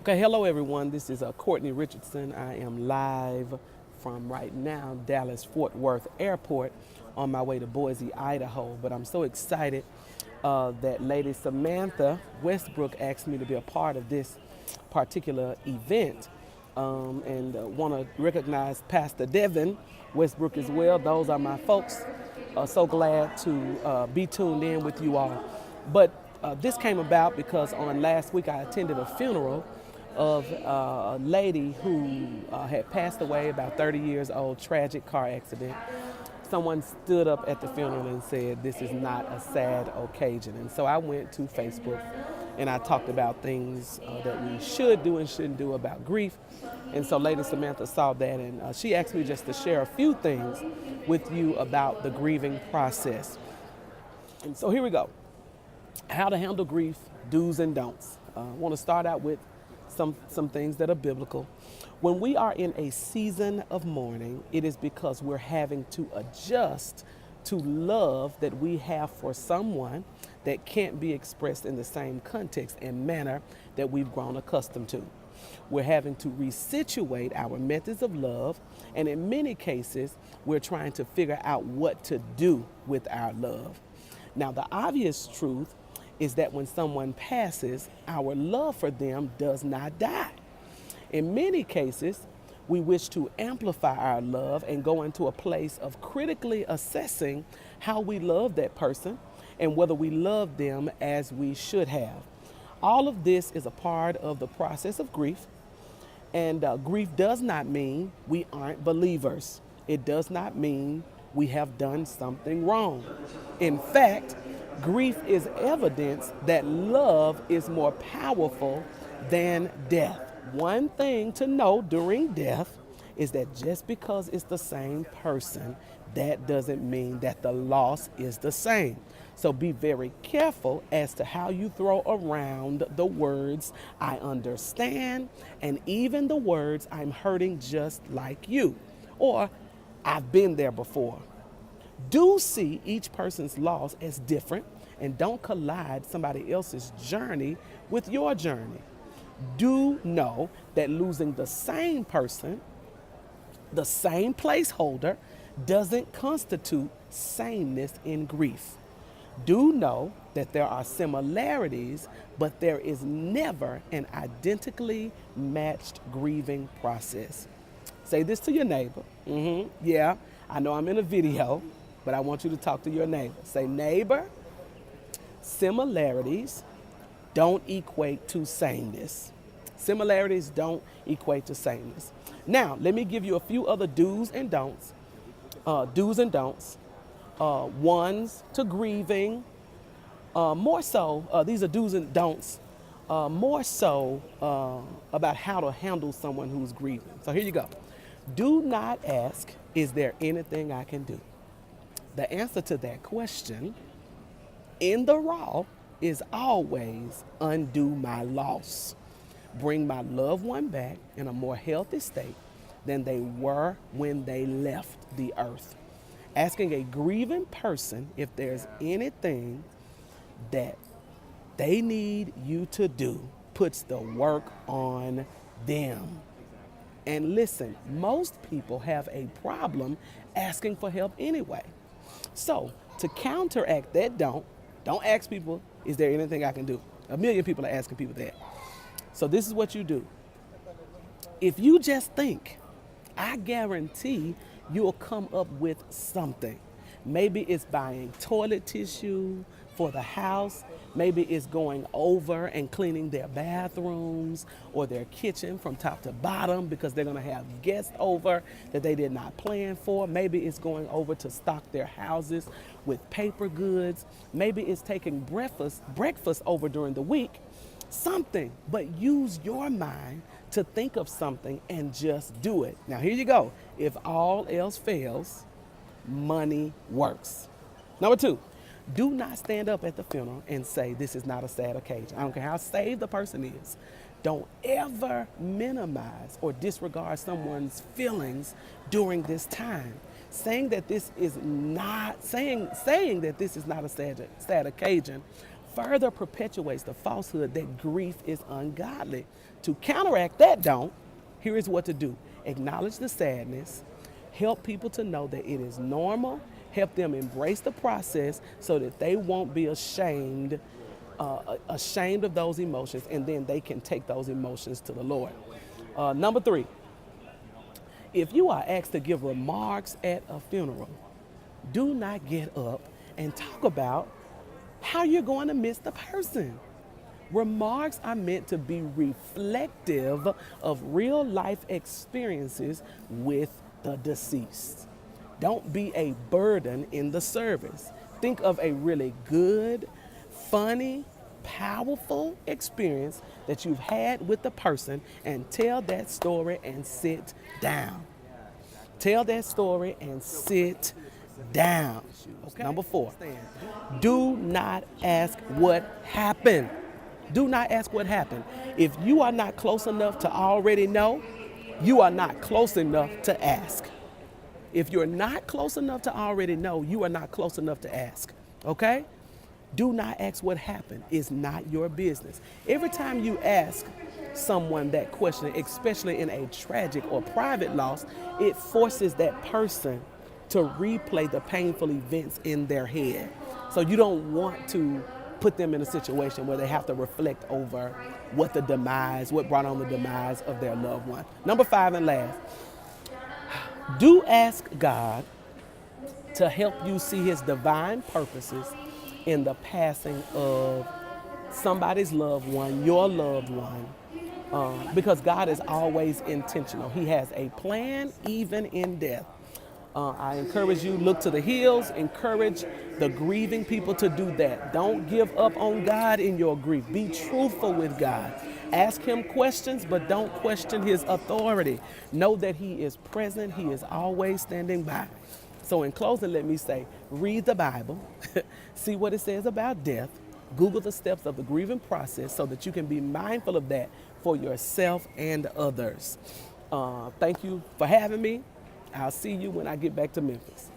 Okay, hello everyone. This is Cortney Richardson. I am live from right now Dallas Fort Worth Airport on my way to Boise, Idaho. But I'm so excited that Lady Samantha Westbrook asked me to be a part of this particular event, and want to recognize Pastor Devin Westbrook as well. Those are my folks. So glad to be tuned in with you all. But this came about because on last week I attended a funeral of a lady who had passed away, about 30 years old, tragic car accident. Someone stood up at the funeral and said, "This is not a sad occasion." And so I went to Facebook and I talked about things that we should do and shouldn't do about grief. And so Lady Samantha saw that, and she asked me just to share a few things with you about the grieving process. And so here we go. How to handle grief, do's and don'ts. I want to start out with some things that are biblical. When we are in a season of mourning, it is because we're having to adjust to love that we have for someone that can't be expressed in the same context and manner that we've grown accustomed to. We're having to resituate our methods of love, and in many cases, we're trying to figure out what to do with our love. Now, the obvious truth is that when someone passes, our love for them does not die. In many cases, we wish to amplify our love and go into a place of critically assessing how we love that person and whether we love them as we should have. All of this is a part of the process of grief, and grief does not mean we aren't believers. It does not mean we have done something wrong. In fact, grief is evidence that love is more powerful than death. One thing to know during death is that just because it's the same person, that doesn't mean that the loss is the same. So be very careful as to how you throw around the words, "I understand," and even the words, "I'm hurting just like you," or "I've been there before." Do see each person's loss as different, and don't collide somebody else's journey with your journey. Do know that losing the same person, the same placeholder, doesn't constitute sameness in grief. Do know that there are similarities, but there is never an identically matched grieving process. Say this to your neighbor. Yeah, I know I'm in a video, but I want you to talk to your neighbor. Say, "Neighbor, similarities don't equate to sameness." Similarities don't equate to sameness. Now, let me give you a few other do's and don'ts. Ones to grieving. More so, these are do's and don'ts, more so about how to handle someone who's grieving. So here you go. Do not ask, "Is there anything I can do?" The answer to that question in the raw is always undo my loss. Bring my loved one back in a more healthy state than they were when they left the earth. Asking a grieving person if there's anything that they need you to do puts the work on them. And listen, most people have a problem asking for help anyway. So to counteract that, don't ask people, "Is there anything I can do?" A million people are asking people that. So this is what you do. If you just think, I guarantee you'll come up with something. Maybe it's buying toilet tissue for the house. Maybe it's going over and cleaning their bathrooms or their kitchen from top to bottom because they're going to have guests over that they did not plan for. Maybe it's going over to stock their houses with paper goods. Maybe it's taking breakfast over during the week. Something, but use your mind to think of something and just do it. Now, here you go. If all else fails, money works. Number 2, do not stand up at the funeral and say, "This is not a sad occasion." I don't care how saved the person is. Don't ever minimize or disregard someone's feelings during this time. Saying that this is not a sad occasion further perpetuates the falsehood that grief is ungodly. To counteract that, here is what to do. Acknowledge the sadness, help people to know that it is normal, help them embrace the process so that they won't be ashamed of those emotions, and then they can take those emotions to the Lord. Number 3, if you are asked to give remarks at a funeral, do not get up and talk about how you're going to miss the person. Remarks are meant to be reflective of real life experiences with the deceased. Don't be a burden in the service. Think of a really good, funny, powerful experience that you've had with the person and tell that story and sit down. Tell that story and sit down. Okay. Number 4, do not ask what happened. Do not ask what happened. If you are not close enough to already know, you are not close enough to ask. If you're not close enough to already know, you are not close enough to ask. Okay? Do not ask what happened. It's not your business. Every time you ask someone that question, especially in a tragic or private loss, it forces that person to replay the painful events in their head. So you don't want to put them in a situation where they have to reflect over what brought on the demise of their loved one. Number 5 and last, do ask God to help you see his divine purposes in the passing of somebody's loved one, your loved one, because God is always intentional. He has a plan even in death. I encourage you, look to the hills, encourage the grieving people to do that. Don't give up on God in your grief. Be truthful with God. Ask him questions, but don't question his authority. Know that he is present. He is always standing by. So in closing, let me say, read the Bible, see what it says about death, Google the steps of the grieving process so that you can be mindful of that for yourself and others. Thank you for having me. I'll see you when I get back to Memphis.